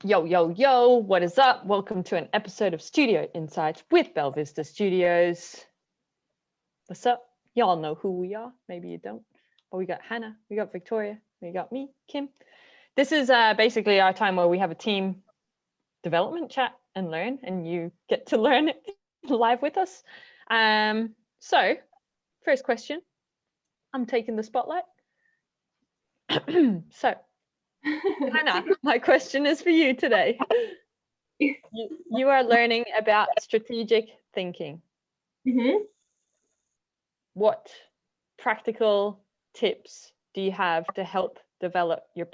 Yo, yo, yo, what is up? Welcome to an episode of Studio Insights with Belvista Studios. What's up? Y'all know who we are. Maybe you don't. But we got Hannah, we got Victoria, we got me, Kim. This is basically our time where we have a team development chat and learn, and you get to learn live with us. So, first question. I'm taking the spotlight. So, Hannah, my question is for you today. You are learning about strategic thinking. Mm-hmm. What practical tips do you have to help develop your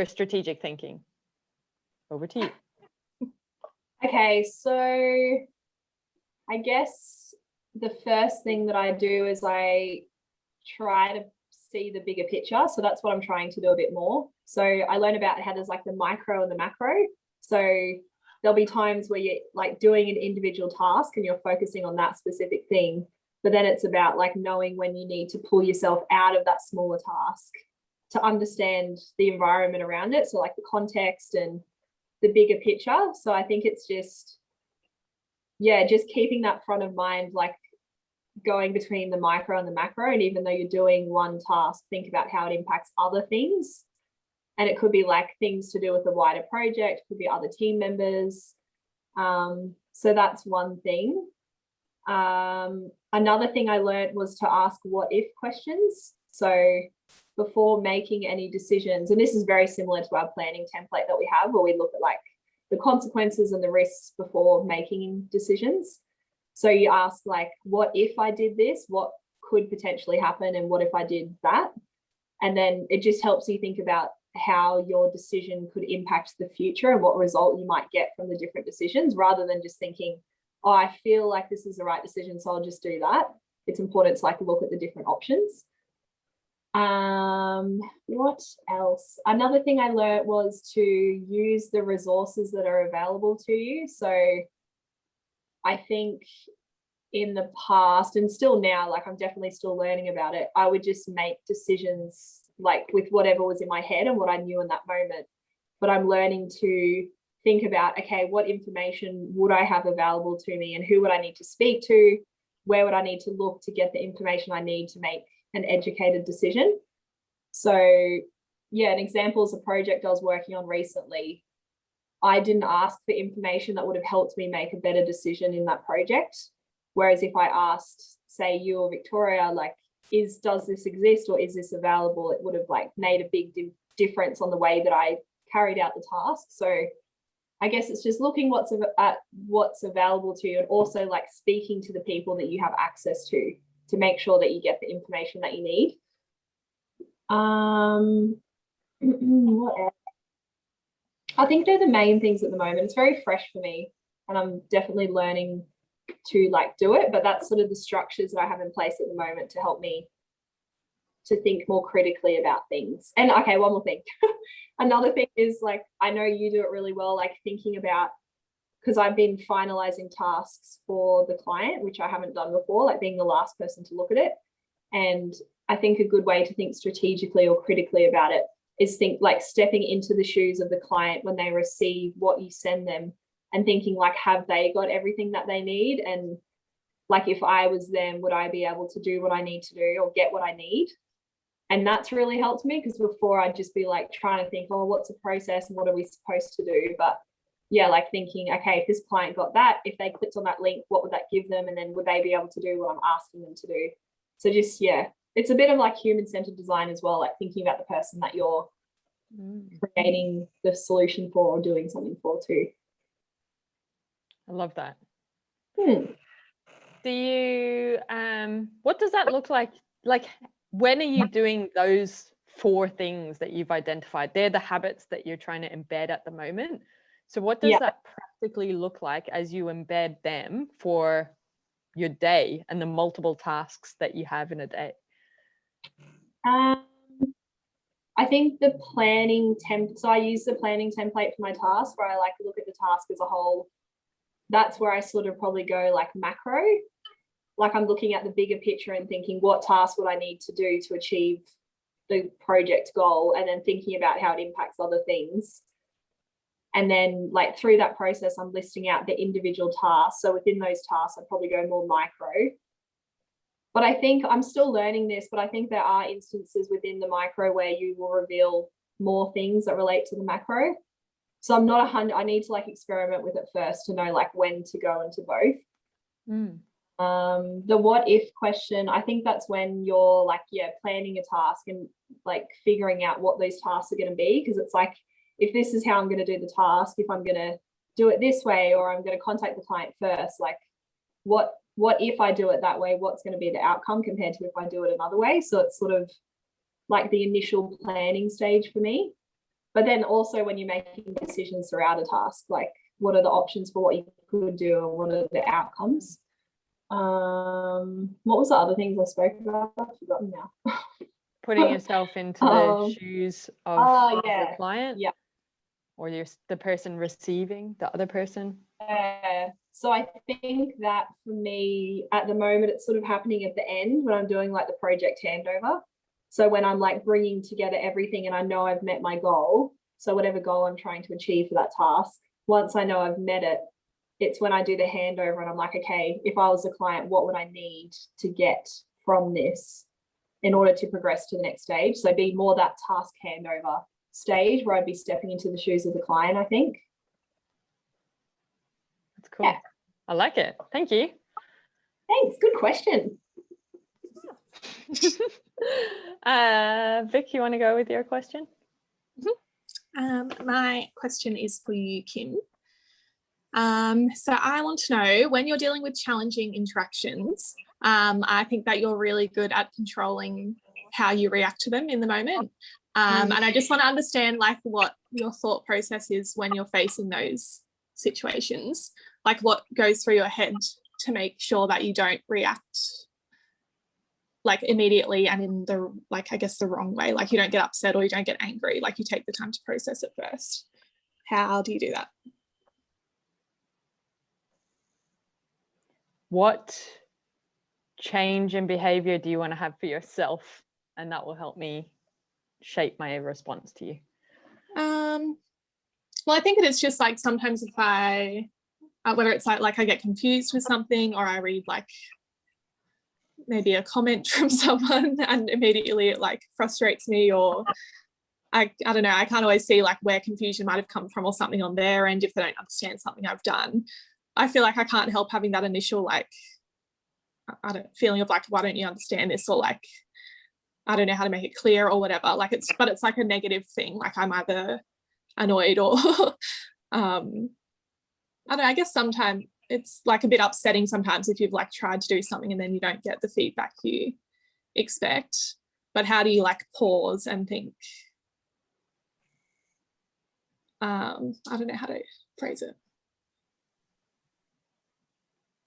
strategic thinking? Over to you. Okay, so I guess the first thing that I do is I try to see the bigger picture. So that's what I'm trying to do a bit more. So I learn about how there's like the micro and the macro. So there'll be times where you're like doing an individual task and you're focusing on that specific thing. But then it's about like knowing when you need to pull yourself out of that smaller task to understand the environment around it. So like the context and the bigger picture. So I think it's just keeping that front of mind, like going between the micro and the macro. And even though you're doing one task, think about how it impacts other things. And it could be like things to do with the wider project, could be other team members. So that's one thing. Another thing I learned was to ask what if questions. So before making any decisions, and this is very similar to our planning template that we have, where we look at like the consequences and the risks before making decisions. So you ask like, what if I did this? What could potentially happen? And what if I did that? And then it just helps you think about how your decision could impact the future and what result you might get from the different decisions, rather than just thinking, oh, I feel like this is the right decision, so I'll just do that. It's important to like look at the different options. What else? Another thing I learned was to use the resources that are available to you. So I think in the past and still now, like I'm definitely still learning about it, I would just make decisions like with whatever was in my head and what I knew in that moment. But I'm learning to think about, okay, what information would I have available to me and who would I need to speak to? Where would I need to look to get the information I need to make an educated decision? So yeah, an example is a project I was working on recently. I didn't ask for information that would have helped me make a better decision in that project. Whereas if I asked, say, you or Victoria, like, does this exist or is this available? It would have like made a big difference on the way that I carried out the task. So I guess it's just looking at what's available to you, and also like speaking to the people that you have access to make sure that you get the information that you need. What else? I think they're the main things at the moment. It's very fresh for me and I'm definitely learning to like do it, but that's sort of the structures that I have in place at the moment to help me to think more critically about things. And okay, one more thing. Another thing is like, I know you do it really well, like thinking about, because I've been finalizing tasks for the client, which I haven't done before, like being the last person to look at it. And I think a good way to think strategically or critically about it is think like stepping into the shoes of the client when they receive what you send them and thinking like, have they got everything that they need? And like, if I was them, would I be able to do what I need to do or get what I need? And that's really helped me, because before I'd just be like trying to think, oh, what's the process and what are we supposed to do? But yeah, like thinking, okay, if this client got that, if they clicked on that link, what would that give them? And then would they be able to do what I'm asking them to do? So just, yeah, it's a bit of like human-centered design as well, like thinking about the person that you're creating the solution for or doing something for too. I love that. Do you, what does that look like? Like, when are you doing those 4 things that you've identified? They're the habits that you're trying to embed at the moment. So what does that practically look like as you embed them for your day and the multiple tasks that you have in a day? I think the planning so I use the planning template for my task, where I like look at the task as a whole. That's where I sort of probably go like macro. Like I'm looking at the bigger picture and thinking, what task would I need to do to achieve the project goal, and then thinking about how it impacts other things. And then like through that process, I'm listing out the individual tasks. So within those tasks, I'd probably go more micro. But I think I'm still learning this, but I think there are instances within the micro where you will reveal more things that relate to the macro. So I'm not 100, I need to like experiment with it first to know like when to go into both. The what if question, I think that's when you're like, planning a task and like figuring out what those tasks are going to be. Because it's like, if this is how I'm going to do the task, if I'm going to do it this way, or I'm going to contact the client first, like what if I do it that way, what's going to be the outcome compared to if I do it another way? So it's sort of like the initial planning stage for me. But then also when you're making decisions throughout a task, like what are the options for what you could do and what are the outcomes? What was the other things I spoke about? I've forgotten now. Putting yourself into the shoes of the client, or the person receiving, the other person. So I think that for me at the moment, it's sort of happening at the end when I'm doing like the project handover. So when I'm like bringing together everything and I know I've met my goal, so whatever goal I'm trying to achieve for that task, once I know I've met it, it's when I do the handover and I'm like, okay, if I was a client, what would I need to get from this in order to progress to the next stage? So be more that task handover stage where I'd be stepping into the shoes of the client, I think. That's cool. Yeah. I like it. Thank you. Thanks. Good question. Vic, you want to go with your question? My question is for you, Kim. So I want to know, when you're dealing with challenging interactions, I think that you're really good at controlling how you react to them in the moment. And I just want to understand like what your thought process is when you're facing those situations, like what goes through your head to make sure that you don't react like immediately and in the, like, I guess the wrong way, like you don't get upset or you don't get angry, like you take the time to process it first. How do you do that? What change in behavior do you want to have for yourself? And that will help me shape my response to you. Well, I think it is just like sometimes if I, whether it's like I get confused with something or I read like maybe a comment from someone and immediately it like frustrates me, or I don't know, I can't always see like where confusion might have come from or something on their end if they don't understand something I've done. I feel like I can't help having that initial like, I don't feeling of like, why don't you understand this? Or like, I don't know how to make it clear or whatever. Like but it's like a negative thing. Like I'm either annoyed or I don't know, I guess sometimes it's like a bit upsetting sometimes if you've like tried to do something and then you don't get the feedback you expect. But how do you like pause and think? I don't know how to phrase it.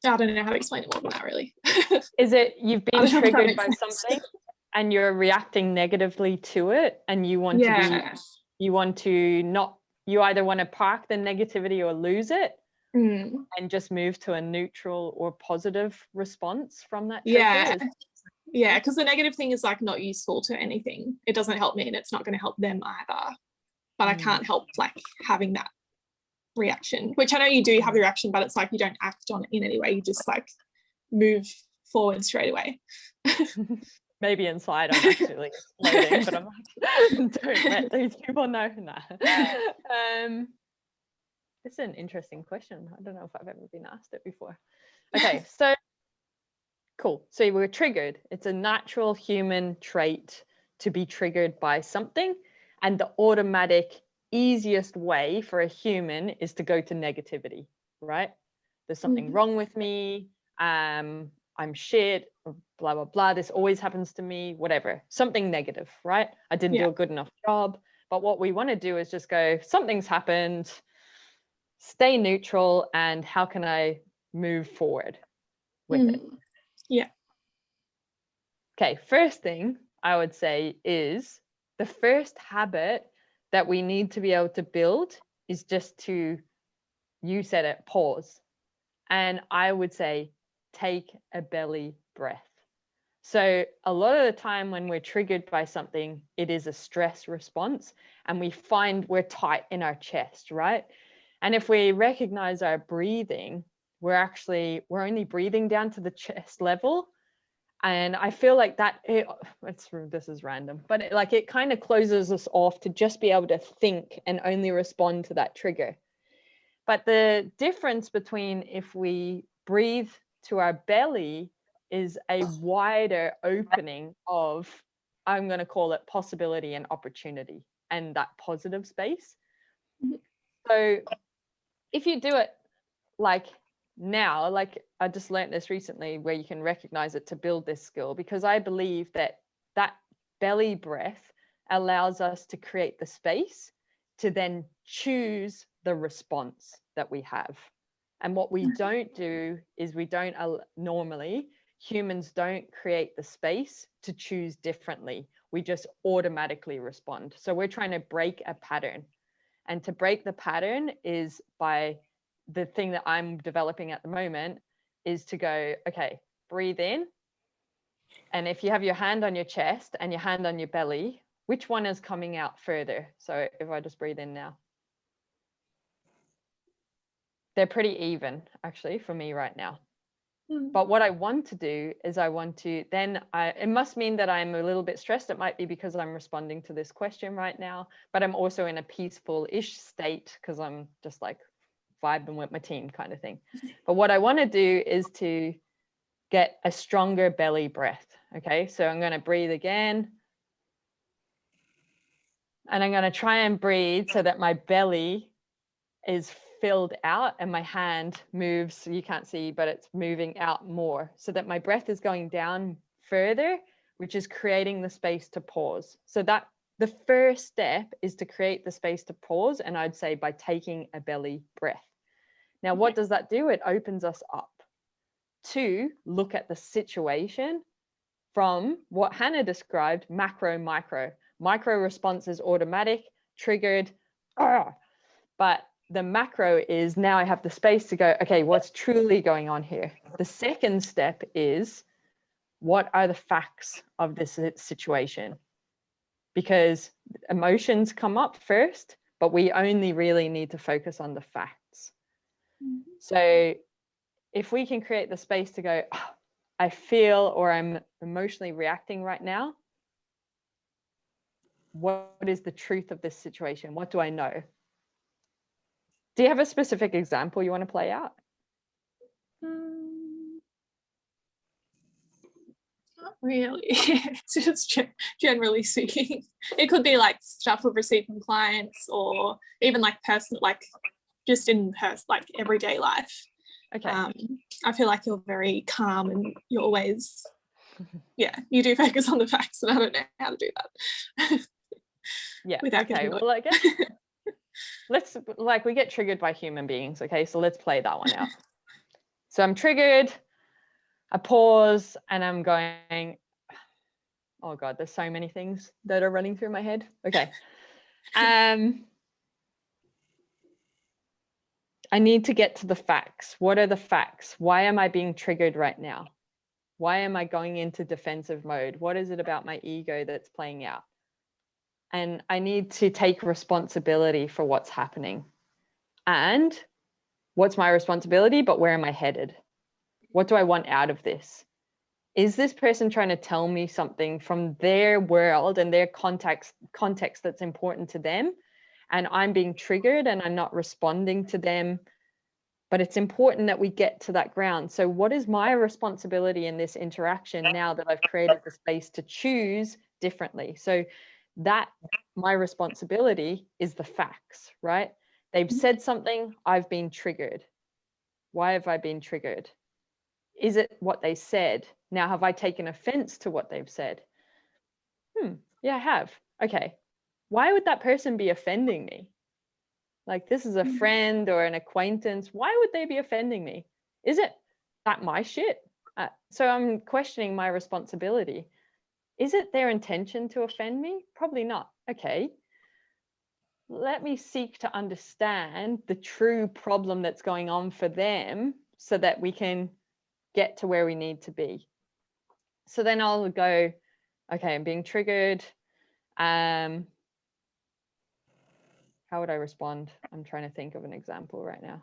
I don't know how to explain it more than that, really. Is it you've been triggered by something and you're reacting negatively to it, and you want you either want to park the negativity or lose it and just move to a neutral or positive response from that trigger? Yeah, because the negative thing is like not useful to anything. It doesn't help me and it's not going to help them either. But I can't help like having that reaction, which I know you do have the reaction, but it's like you don't act on it in any way. You just like move forward straight away. Maybe inside I'm actually exploding, but I'm like, don't let these people know that. It's an interesting question. I don't know if I've ever been asked it before. Okay, so cool. So we're triggered. It's a natural human trait to be triggered by something, and the automatic easiest way for a human is to go to negativity, right? There's something wrong with me. I'm shit, blah, blah, blah. This always happens to me, whatever, something negative, right? I didn't do a good enough job. But what we want to do is just go, something's happened, stay neutral, and how can I move forward with it? Yeah. Okay, first thing I would say is the first habit that we need to be able to build is just to, you said it, pause. And I would say, take a belly breath. So a lot of the time when we're triggered by something, it is a stress response, and we find we're tight in our chest, right? And if we recognize our breathing, we're only breathing down to the chest level. And I feel like this is random, but it kind of closes us off to just be able to think and only respond to that trigger. But the difference between if we breathe to our belly is a wider opening of, I'm going to call it possibility and opportunity, and that positive space. So if you do it like now, like I just learned this recently, where you can recognize it to build this skill, because I believe that belly breath allows us to create the space to then choose the response that we have. And what we don't do is normally humans don't create the space to choose differently. We just automatically respond. So we're trying to break a pattern. And to break the pattern is by the thing that I'm developing at the moment is to go, okay, breathe in. And if you have your hand on your chest and your hand on your belly, which one is coming out further? So if I just breathe in now, they're pretty even actually for me right now. But what I want to do is it must mean that I'm a little bit stressed. It might be because I'm responding to this question right now, but I'm also in a peaceful-ish state because I'm just like vibing with my team kind of thing. But what I want to do is to get a stronger belly breath. Okay, so I'm going to breathe again. And I'm going to try and breathe so that my belly is filled out and my hand moves, so you can't see, but it's moving out more, so that my breath is going down further, which is creating the space to pause. So that the first step is to create the space to pause, and I'd say by taking a belly breath. Now, what does that do? It opens us up to look at the situation from what Hannah described, macro, micro. Micro response is automatic, triggered, but the macro is now I have the space to go, okay, what's truly going on here? The second step is, what are the facts of this situation? Because emotions come up first, but we only really need to focus on the facts. So if we can create the space to go, oh, I feel or I'm emotionally reacting right now, what is the truth of this situation? What do I know? Do you have a specific example you want to play out? Not really. It's just generally speaking. It could be like stuff we've received from clients, or even like personal, like just in like everyday life. Okay. I feel like you're very calm and you're always, you do focus on the facts, and I don't know how to do that. Yeah. Without okay. Well, I guess we get triggered by human beings. Okay. So let's play that one out. So I'm triggered, I pause, and I'm going, oh God, there's so many things that are running through my head. Okay. I need to get to the facts. What are the facts? Why am I being triggered right now? Why am I going into defensive mode? What is it about my ego that's playing out? And I need to take responsibility for what's happening. And what's my responsibility? But where am I headed? What do I want out of this? Is this person trying to tell me something from their world and their context that's important to them? And I'm being triggered and I'm not responding to them. But it's important that we get to that ground. So what is my responsibility in this interaction now that I've created the space to choose differently? So that my responsibility is the facts, right? They've said something, I've been triggered. Why have I been triggered? Is it what they said? Now, have I taken offense to what they've said? Yeah, I have. Okay. Why would that person be offending me? Like, this is a friend or an acquaintance. Why would they be offending me? Is it that my shit? So I'm questioning my responsibility. Is it their intention to offend me? Probably not. Okay. Let me seek to understand the true problem that's going on for them so that we can get to where we need to be. So then I'll go, okay, I'm being triggered. How would I respond? I'm trying to think of an example right now.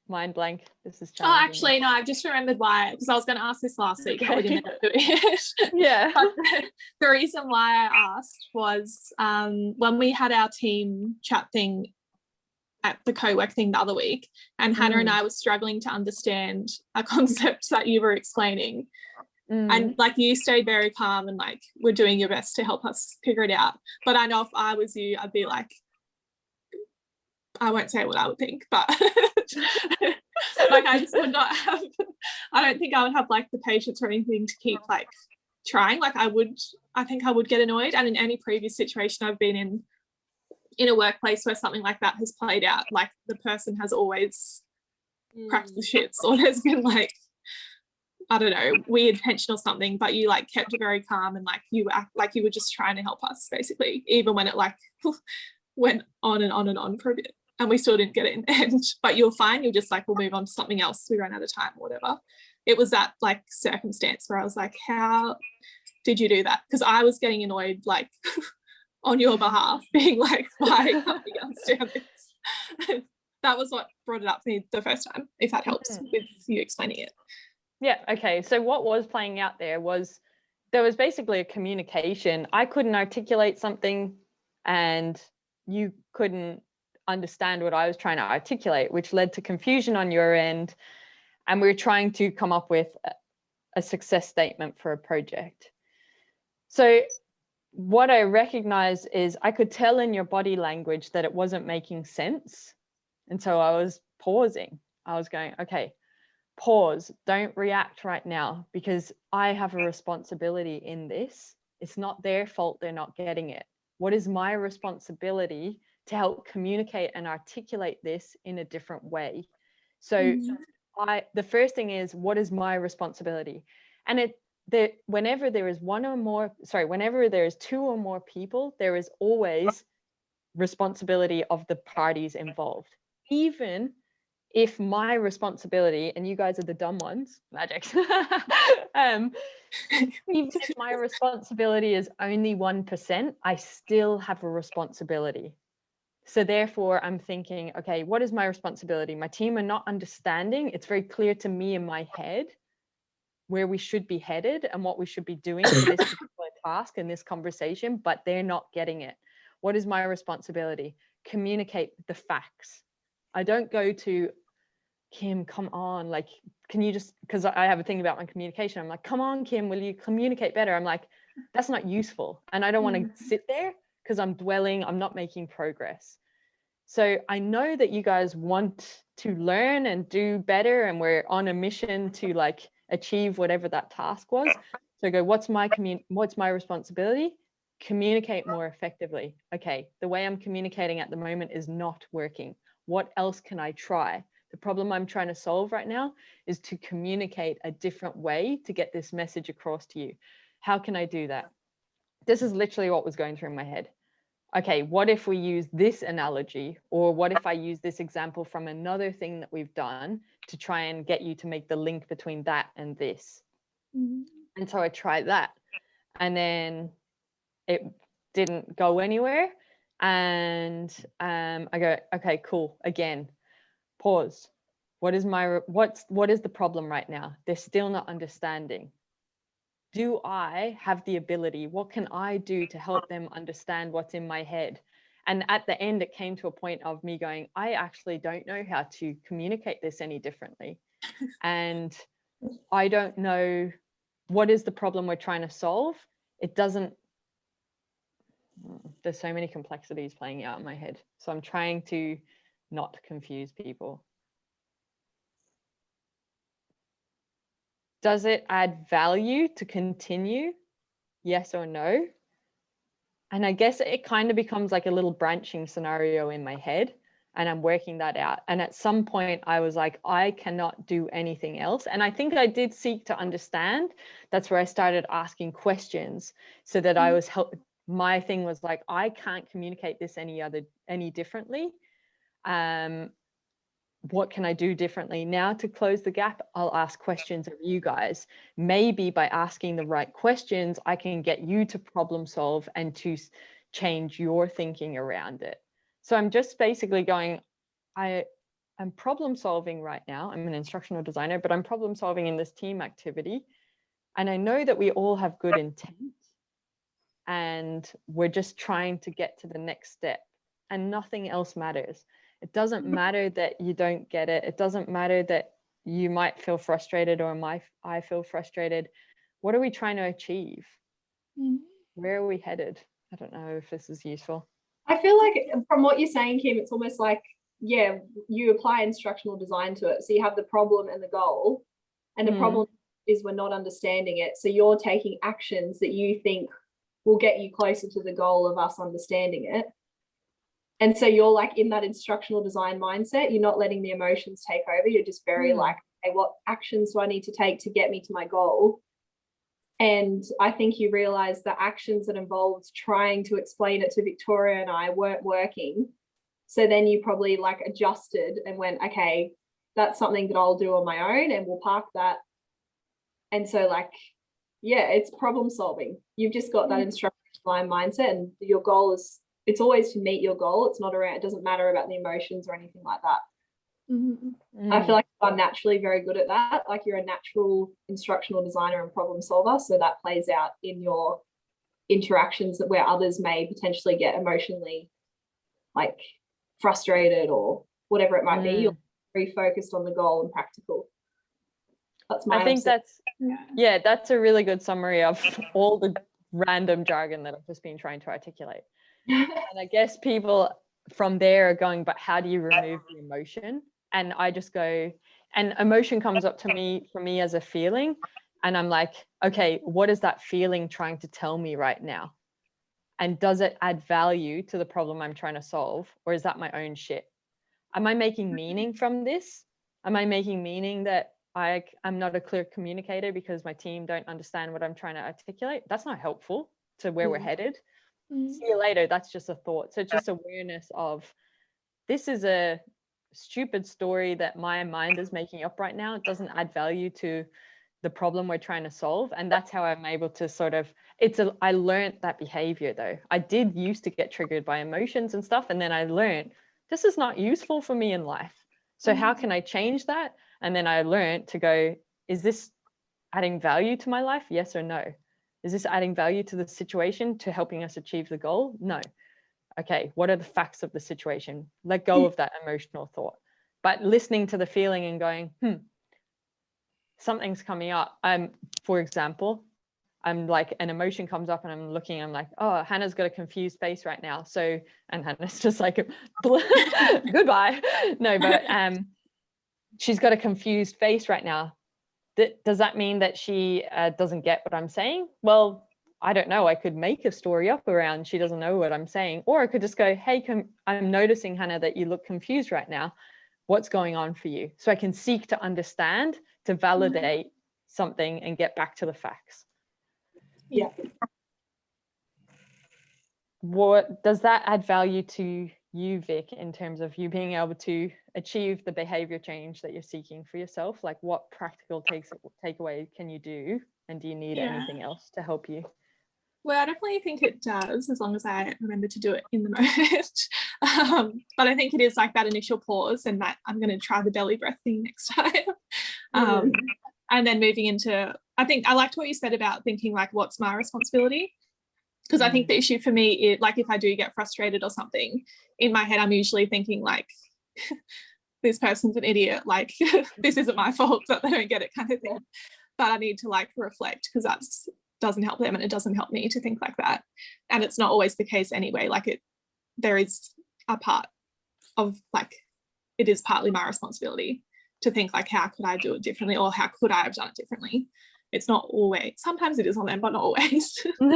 Mind blank. This is Oh, challenging. actually, no, I've just remembered why, because I was going to ask this last week, but we didn't end up doing it. Yeah. But the reason why I asked was when we had our team chat thing at the co-work thing the other week, and Hannah and I were struggling to understand a concept that you were explaining. And like, you stayed very calm and like were doing your best to help us figure it out. But I know if I was you, I'd be like, I won't say what I would think, but like, I just would not have, I don't think I would have like the patience or anything to keep like trying. Like, I think I would get annoyed. And in any previous situation I've been in a workplace where something like that has played out, like the person has always cracked the shits, or there's been like, I don't know, weird tension or something, but you like kept it very calm and like you act like you were just trying to help us, basically, even when it like went on and on and on for a bit and we still didn't get it in the end. But you're fine, you're just like, we'll move on to something else, we ran out of time or whatever. It was that like circumstance where I was like, how did you do that? Because I was getting annoyed like on your behalf, being like, why can't we understand this? That was what brought it up for me the first time, if that helps with you explaining it. Yeah, okay. So what was playing out there was basically a communication. I couldn't articulate something and you couldn't understand what I was trying to articulate, which led to confusion on your end. And we were trying to come up with a success statement for a project. So what I recognized is I could tell in your body language that it wasn't making sense. And so I was pausing. I was going, okay, pause, don't react right now, because I have a responsibility in this. It's not their fault they're not getting it. What is my responsibility to help communicate and articulate this in a different way? So the first thing is, what is my responsibility? And whenever there is whenever there is two or more people, there is always responsibility of the parties involved. Even if my responsibility, and you guys are the dumb ones, magic, even if my responsibility is only 1%, I still have a responsibility. So therefore I'm thinking, okay, what is my responsibility? My team are not understanding. It's very clear to me in my head where we should be headed and what we should be doing for this particular task and this conversation, but they're not getting it. What is my responsibility? Communicate the facts. I don't go to Kim, come on, like, can you just, because I have a thing about my communication. I'm like, come on, Kim, will you communicate better? I'm like, that's not useful. And I don't want to sit there because I'm dwelling, I'm not making progress. So I know that you guys want to learn and do better, and we're on a mission to like achieve whatever that task was. So I go, what's my responsibility? Communicate more effectively. Okay, the way I'm communicating at the moment is not working. What else can I try? The problem I'm trying to solve right now is to communicate a different way to get this message across to you. How can I do that? This is literally what was going through my head. Okay, what if we use this analogy, or what if I use this example from another thing that we've done to try and get you to make the link between that and this? And so I tried that, and then it didn't go anywhere. And I go, okay, cool. Again, pause. What is the problem right now? They're still not understanding. Do I have the ability? What can I do to help them understand what's in my head? And at the end, it came to a point of me going, I actually don't know how to communicate this any differently. And I don't know what is the problem we're trying to solve. There's so many complexities playing out in my head. So I'm trying to not confuse people. Does it add value to continue? Yes or no? And I guess it kind of becomes like a little branching scenario in my head, and I'm working that out. And at some point I was like, I cannot do anything else. And I think I did seek to understand. That's where I started asking questions, so that I was my thing was like, I can't communicate this any differently. What can I do differently? Now to close the gap, I'll ask questions of you guys. Maybe by asking the right questions, I can get you to problem solve and to change your thinking around it. So I'm just basically going, I'm problem solving right now. I'm an instructional designer, but I'm problem solving in this team activity. And I know that we all have good intent and we're just trying to get to the next step and nothing else matters. It doesn't matter that you don't get it. It doesn't matter that you might feel frustrated or I feel frustrated. What are we trying to achieve? Where are we headed? I don't know if this is useful. I feel like from what you're saying, Kim, it's almost like, yeah, you apply instructional design to it. So you have the problem and the goal, and the problem is we're not understanding it. So you're taking actions that you think will get you closer to the goal of us understanding it. And so you're like in that instructional design mindset, you're not letting the emotions take over. You're just very like, okay, what actions do I need to take to get me to my goal? And I think you realize the actions that involved trying to explain it to Victoria and I weren't working. So then you probably like adjusted and went, okay, that's something that I'll do on my own and we'll park that. And so like, yeah, it's problem solving. You've just got that instructional design mindset, and your goal is, it's always to meet your goal. It's not around, it doesn't matter about the emotions or anything like that. I feel like I'm naturally very good at that. Like you're a natural instructional designer and problem solver. So that plays out in your interactions that where others may potentially get emotionally like frustrated or whatever it might be. You're very focused on the goal and practical. That's my I think that's, yeah, that's a really good summary of all the random jargon that I've just been trying to articulate. And I guess people from there are going, but how do you remove the emotion? And I just go, and emotion comes up to me, for me as a feeling. And I'm like, okay, what is that feeling trying to tell me right now? And does it add value to the problem I'm trying to solve? Or is that my own shit? Am I making meaning from this? Am I making meaning that I'm not a clear communicator because my team don't understand what I'm trying to articulate? That's not helpful to where we're headed. See you later. That's just a thought. So just awareness of, this is a stupid story that my mind is making up right now. It doesn't add value to the problem we're trying to solve. And that's how I'm able to sort of, I learned that behavior though. I did used to get triggered by emotions and stuff. And then I learned this is not useful for me in life. So how can I change that? And then I learned to go, is this adding value to my life? Yes or no? Is this adding value to the situation, to helping us achieve the goal? No. Okay, what are the facts of the situation? Let go of that emotional thought. But listening to the feeling and going, something's coming up. For example, I'm like, an emotion comes up and I'm looking, I'm like, oh, Hannah's got a confused face right now. So, and Hannah's just like, goodbye. No, but she's got a confused face right now. Does that mean that she doesn't get what I'm saying? Well, I don't know. I could make a story up around she doesn't know what I'm saying. Or I could just go, hey, I'm noticing, Hannah, that you look confused right now. What's going on for you? So I can seek to understand, to validate something and get back to the facts. Yeah. What does that add value to you, Vic, in terms of you being able to achieve the behavior change that you're seeking for yourself? Like, what practical takeaway can you do? And do you need anything else to help you? Well, I definitely think it does, as long as I remember to do it in the moment. But I think it is like that initial pause, and that I'm going to try the belly breath thing next time. And then moving into, I think I liked what you said about thinking like, what's my responsibility? Because I think the issue for me is like, if I do get frustrated or something, in my head, I'm usually thinking like, this person's an idiot, like this isn't my fault that they don't get it, kind of thing. But I need to like reflect, because that doesn't help them and it doesn't help me to think like that. And it's not always the case anyway. Like there is a part of like, it is partly my responsibility to think like, how could I do it differently, or how could I have done it differently? It's not always, sometimes it is on them, but not always. We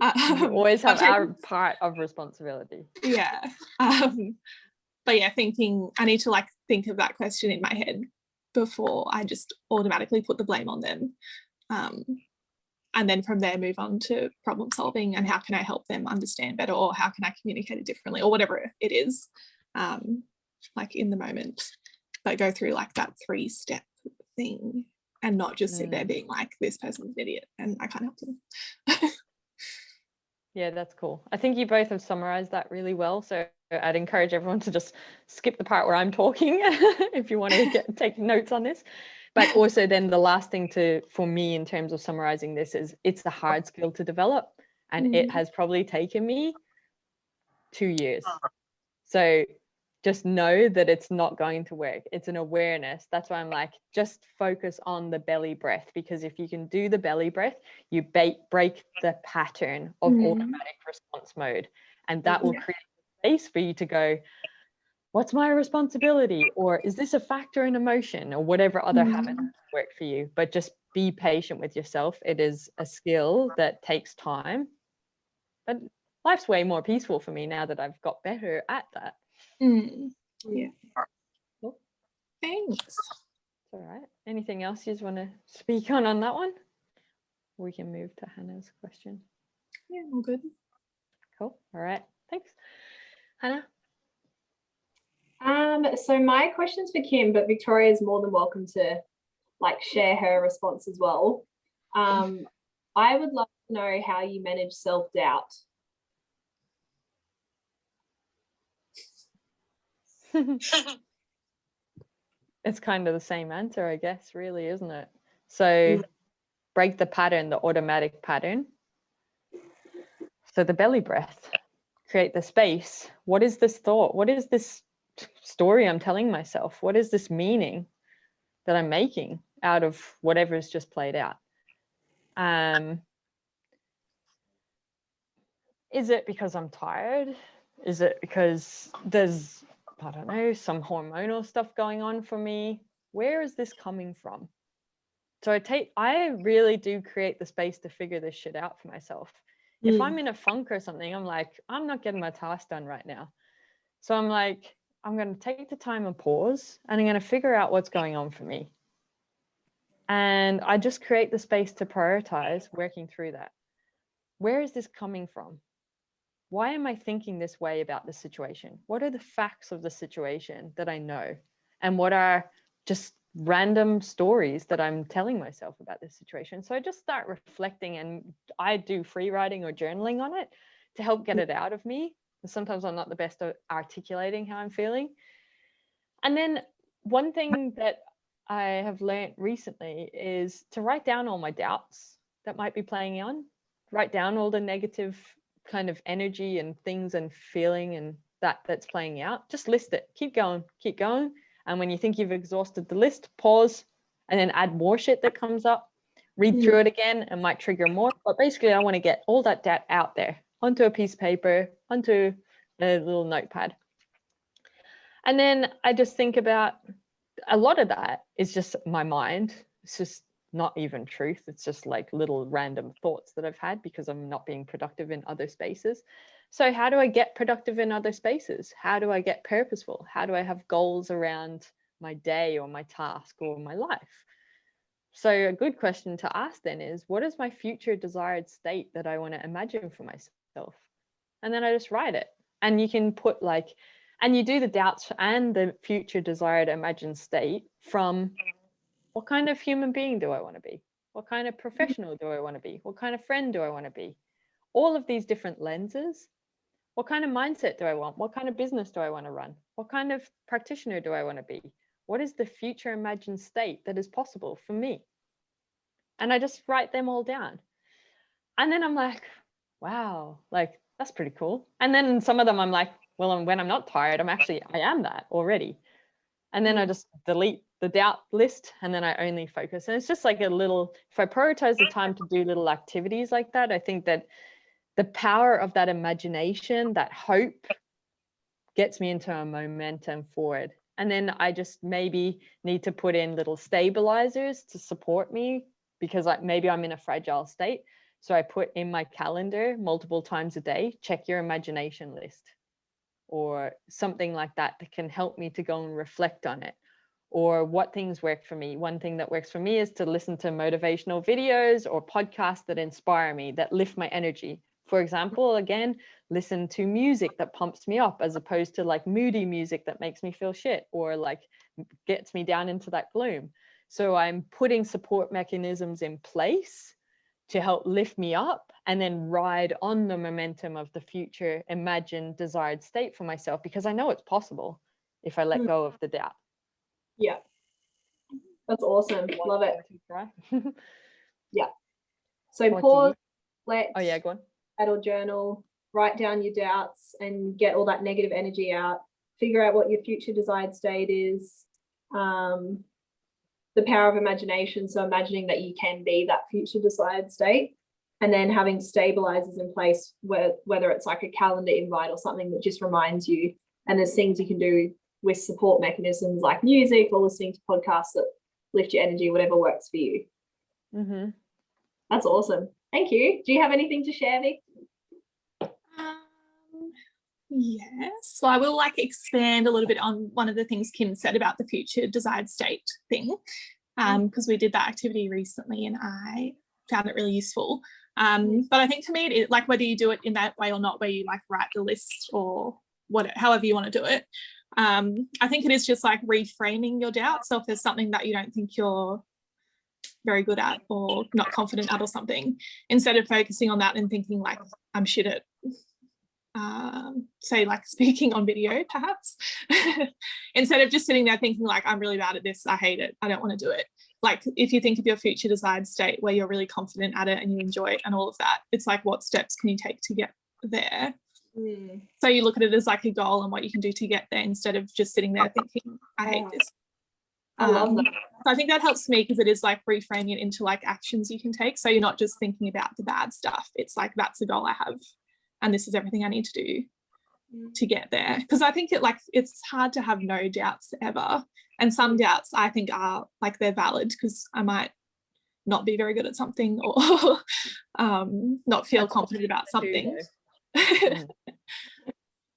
always have our part of responsibility. Yeah. But yeah, I need to like think of that question in my head before I just automatically put the blame on them. and then from there move on to problem solving and how can I help them understand better, or how can I communicate it differently, or whatever it is, like in the moment. But go through like that 3-step thing and not just sit there being like, this person's an idiot and I can't help them. Yeah, that's cool. I think you both have summarized that really well. So I'd encourage everyone to just skip the part where I'm talking if you want to take notes on this. But also then the last thing for me in terms of summarizing this is it's a hard skill to develop, and it has probably taken me 2 years. So just know that it's not going to work. It's an awareness. That's why I'm like, just focus on the belly breath, because if you can do the belly breath, you break the pattern of automatic response mode, and that will create space for you to go, what's my responsibility? Or is this a factor in emotion, or whatever other habits work for you? But just be patient with yourself. It is a skill that takes time, but life's way more peaceful for me now that I've got better at that. Yeah. Cool. Thanks. All right. Anything else you just want to speak on that one? We can move to Hannah's question. Yeah, all good. Cool. All right. Thanks. Hannah? So my question's for Kim, but Victoria is more than welcome to like share her response as well. I would love to know how you manage self-doubt. It's kind of the same answer, I guess, really, isn't it? So break the pattern, the automatic pattern. So the belly breath, create the space. What is this thought? What is this story I'm telling myself? What is this meaning that I'm making out of whatever is just played out? Is it because I'm tired? Is it because there's, I don't know, some hormonal stuff going on for me? Where is this coming from? So I really do create the space to figure this shit out for myself. If I'm in a funk or something, I'm like, I'm not getting my task done right now. So I'm like, I'm going to take the time and pause, and I'm going to figure out what's going on for me. And I just create the space to prioritize working through that. Where is this coming from? Why am I thinking this way about the situation? What are the facts of the situation that I know? And what are just random stories that I'm telling myself about this situation? So I just start reflecting, and I do free writing or journaling on it to help get it out of me. Sometimes I'm not the best at articulating how I'm feeling. And then one thing that I have learned recently is to write down all my doubts that might be playing on, write down all the negative kind of energy and things and feeling and that's playing out. Just list it, keep going. And when you think you've exhausted the list, pause and then add more shit that comes up, read through it again, and might trigger more. But basically I want to get all that doubt out there onto a piece of paper, onto a little notepad. And then I just think about, a lot of that is just my mind. It's just not even truth. It's just like little random thoughts that I've had because I'm not being productive in other spaces. So how do I get productive in other spaces? How do I get purposeful? How do I have goals around my day or my task or my life? So a good question to ask then is, what is my future desired state that I want to imagine for myself? And then I just write it. And you can put like, and you do the doubts and the future desired imagined state from, what kind of human being do I want to be? What kind of professional do I want to be? What kind of friend do I want to be? All of these different lenses. What kind of mindset do I want? What kind of business do I want to run? What kind of practitioner do I want to be? What is the future imagined state that is possible for me? And I just write them all down. And then I'm like, wow, like that's pretty cool. And then some of them I'm like, well, when I'm not tired, I am that already. And then I just delete the doubt list, and then I only focus. And it's just like a little, if I prioritize the time to do little activities like that, I think that the power of that imagination, that hope, gets me into a momentum forward. And then I just maybe need to put in little stabilizers to support me, because maybe I'm in a fragile state. So I put in my calendar multiple times a day, check your imagination list, or something like that can help me to go and reflect on it. or what things work for me. One thing that works for me is to listen to motivational videos or podcasts that inspire me, that lift my energy. For example, again, listen to music that pumps me up, as opposed to like moody music that makes me feel shit or like gets me down into that gloom. So I'm putting support mechanisms in place to help lift me up, and then ride on the momentum of the future imagined desired state for myself, because I know it's possible if I let go of the doubt. Yeah, that's awesome. Love it. Yeah. So pause, let oh yeah, go on. or journal, write down your doubts and get all that negative energy out. Figure out what your future desired state is. The power of imagination, so imagining that you can be that future desired state, and then having stabilizers in place, whether it's like a calendar invite or something that just reminds you. And there's things you can do with support mechanisms like music or listening to podcasts that lift your energy, whatever works for you. Mm-hmm. That's awesome. Thank you. Do you have anything to share, Vic? Yes. So I will like expand a little bit on one of the things Kim said about the future desired state thing, because we did that activity recently and I found it really useful. But I think for me, it, like whether you do it in that way or not, where you like write the list or however you want to do it, I think it is just like reframing your doubt. So if there's something that you don't think you're very good at or not confident at or something, instead of focusing on that and thinking like I'm shit at say like speaking on video perhaps, instead of just sitting there thinking like I'm really bad at this, I hate it, I don't want to do it. Like if you think of your future desired state where you're really confident at it and you enjoy it and all of that, it's like what steps can you take to get there? So you look at it as like a goal and what you can do to get there, instead of just sitting there thinking I hate this. I love that. So I think that helps me, because it is like reframing it into like actions you can take, so you're not just thinking about the bad stuff. It's like that's a goal I have and this is everything I need to do to get there. Because I think it's hard to have no doubts ever, and some doubts I think are like they're valid, because I might not be very good at something or not feel confident about something.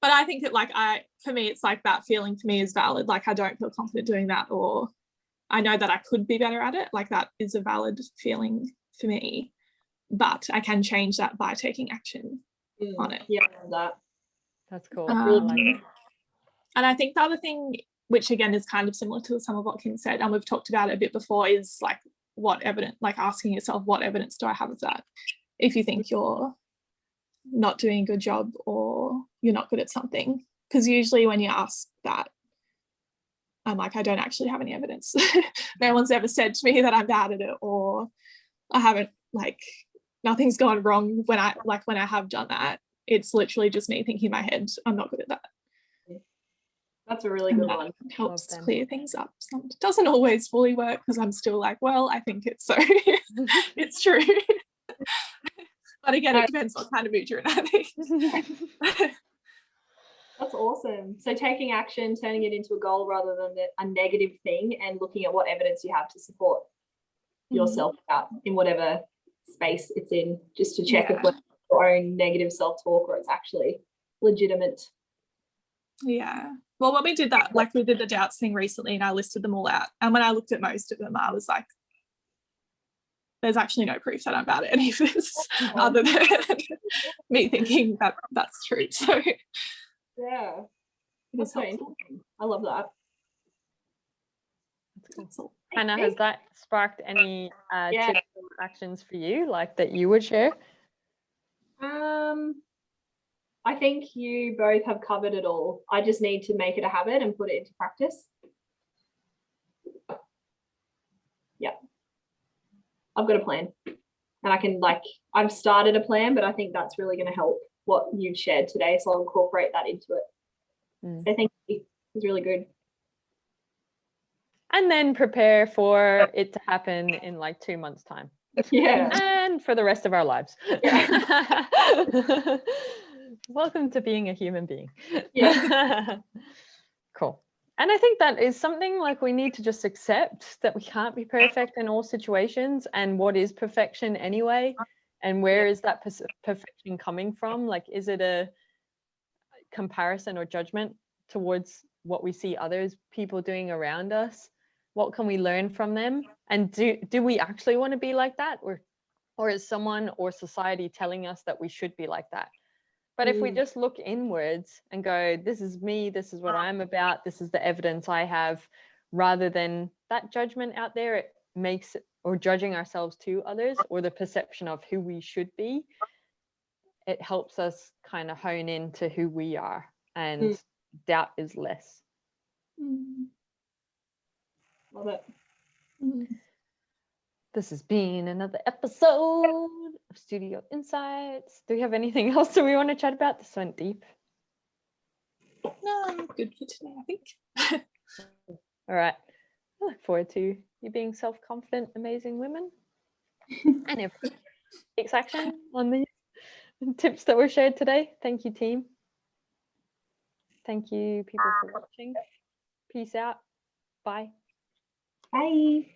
But I think that for me it's like that feeling for me is valid, like I don't feel confident doing that, or I know that I could be better at it, like that is a valid feeling for me, but I can change that by taking action on it. Yeah, that's cool. And I think the other thing, which again is kind of similar to some of what Kim said, and we've talked about it a bit before, is like what evidence, like asking yourself, what evidence do I have of that? If you think you're not doing a good job or you're not good at something, because usually when you ask that, I'm like, I don't actually have any evidence. No one's ever said to me that I'm bad at it, or I haven't, like nothing's gone wrong when I have done that. It's literally just me thinking in my head, I'm not good at that. That's a really good one. Helps clear things up. It doesn't always fully work, because I'm still like, well, I think it's so. It's true. But again, it depends what kind of mood you're in, I think. That's awesome. So taking action, turning it into a goal rather than a negative thing, and looking at what evidence you have to support yourself out in whatever space it's in, just to check if it's your own negative self-talk or it's actually legitimate. Yeah. Well, when we did that, like we did the doubts thing recently and I listed them all out. And when I looked at most of them, I was like, there's actually no proof that I'm bad at any of this other than me thinking that that's true. So yeah, that's so interesting. I love that. That's cool. Hannah, has that sparked any tips or actions for you, like that you would share? I think you both have covered it all. I just need to make it a habit and put it into practice. Yeah. I've got a plan, and I can I've started a plan, but I think that's really going to help what you've shared today. So I'll incorporate that into it. So thank you. It was really good. And then prepare for it to happen in like 2 months' time. Yeah. And for the rest of our lives. Yeah. Welcome to being a human being. Yeah. Cool. And I think that is something like we need to just accept that we can't be perfect in all situations. And what is perfection anyway? And where is that perfection coming from? Like, is it a comparison or judgment towards what we see others people doing around us? What can we learn from them? And do we actually want to be like that? Or is someone or society telling us that we should be like that? But if we just look inwards and go, this is me, this is what I'm about, this is the evidence I have, rather than that judgment out there, it makes it, or judging ourselves to others, or the perception of who we should be, it helps us kind of hone into who we are, and doubt is less. Love it. This has been another episode of Studio Insights. Do we have anything else that we want to chat about? This went deep. No, I'm good for today, I think. All right. I look forward to you being self-confident, amazing women. And if takes action on the tips that were shared today. Thank you, team. Thank you, people, for watching. Peace out. Bye. Bye.